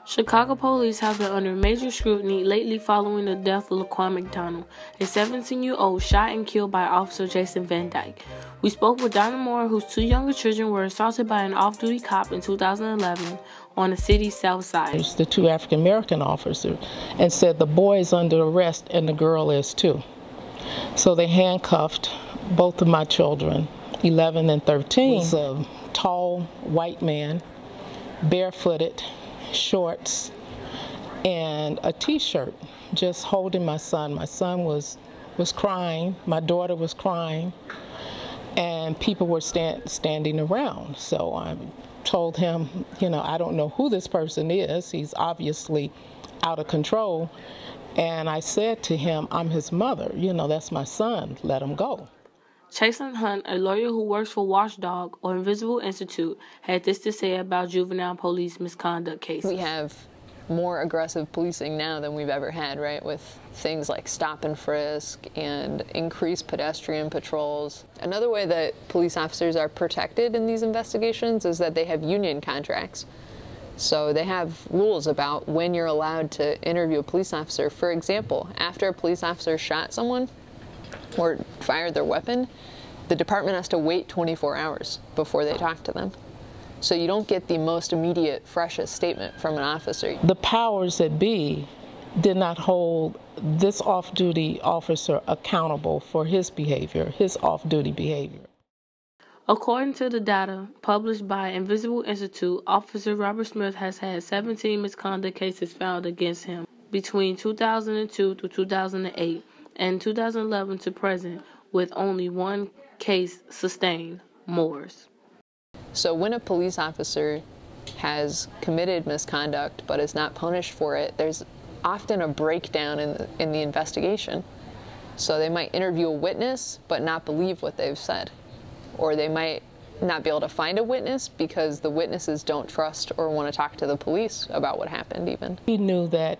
Chicago police have been under major scrutiny lately following the death of Laquan McDonald, a 17-year-old shot and killed by Officer Jason Van Dyke. We spoke with Donna Moore, whose two younger children were assaulted by an off-duty cop in 2011 on the city's south side. The two African-American officers, and said the boy is under arrest and the girl is too. So they handcuffed both of my children, 11 and 13. He was a tall white man, barefooted, shorts, and a t-shirt, just holding my son. My son was crying, my daughter was crying, and people were standing around. So I told him, I don't know who this person is. He's obviously out of control. And I said to him, I'm his mother. That's my son. Let him go. Chasen Hunt, a lawyer who works for Watchdog or Invisible Institute, had this to say about juvenile police misconduct cases. We have more aggressive policing now than we've ever had, right, with things like stop and frisk and increased pedestrian patrols. Another way that police officers are protected in these investigations is that they have union contracts. So they have rules about when you're allowed to interview a police officer. For example, after a police officer shot someone or fired their weapon, the department has to wait 24 hours before they talk to them. So you don't get the most immediate, freshest statement from an officer. The powers that be did not hold this off-duty officer accountable for his behavior, his off-duty behavior. According to the data published by Invisible Institute, Officer Robert Smith has had 17 misconduct cases filed against him between 2002 to 2008 and 2011 to present, with only one case sustained, Moore's. So when a police officer has committed misconduct but is not punished for it, there's often a breakdown in the investigation. So they might interview a witness but not believe what they've said. Or they might not be able to find a witness because the witnesses don't trust or want to talk to the police about what happened even. He knew that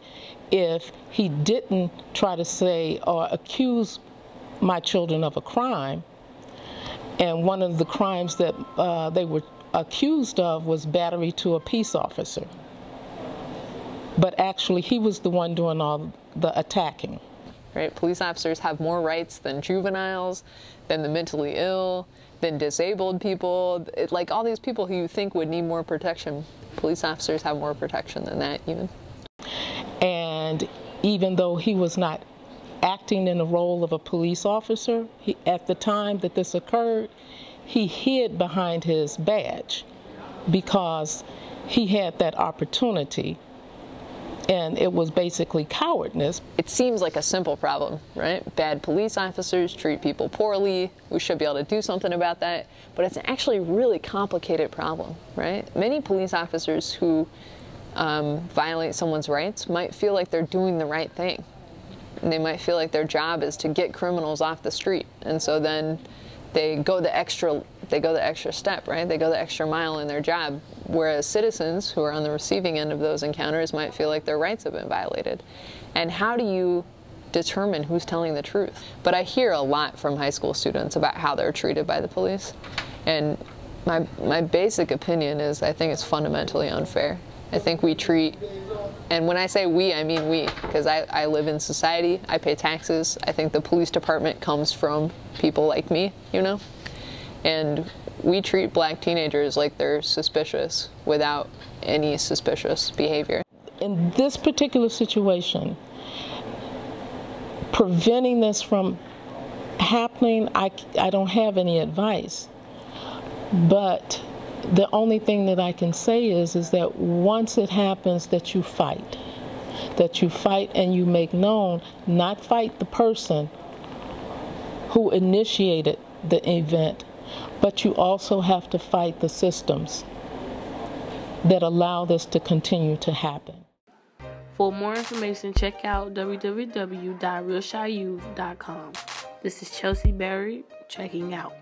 if he didn't try to say or accuse my children of a crime, and one of the crimes that they were accused of was battery to a peace officer. But actually, he was the one doing all the attacking. Right? Police officers have more rights than juveniles, than the mentally ill, than disabled people. Like all these people who you think would need more protection, police officers have more protection than that even. And even though he was not acting in the role of a police officer, at the time that this occurred, he hid behind his badge because he had that opportunity. And it was basically cowardness. It seems like a simple problem, right? Bad police officers treat people poorly. We should be able to do something about that. But it's actually a really complicated problem, right? Many police officers who violate someone's rights might feel like they're doing the right thing. And they might feel like their job is to get criminals off the street. And so then they go the extra step, right? They go the extra mile in their job, whereas citizens who are on the receiving end of those encounters might feel like their rights have been violated. And how do you determine who's telling the truth? But I hear a lot from high school students about how they're treated by the police. And my basic opinion is I think it's fundamentally unfair. I think we treat, and when I say we, I mean we, because I live in society, I pay taxes. I think the police department comes from people like me, and we treat black teenagers like they're suspicious without any suspicious behavior. In this particular situation, preventing this from happening, I don't have any advice. But the only thing that I can say is that once it happens, that you fight and you make known, not fight the person who initiated the event, but you also have to fight the systems that allow this to continue to happen. For more information, check out www.realshyyouth.com. This is Chelsea Berry, checking out.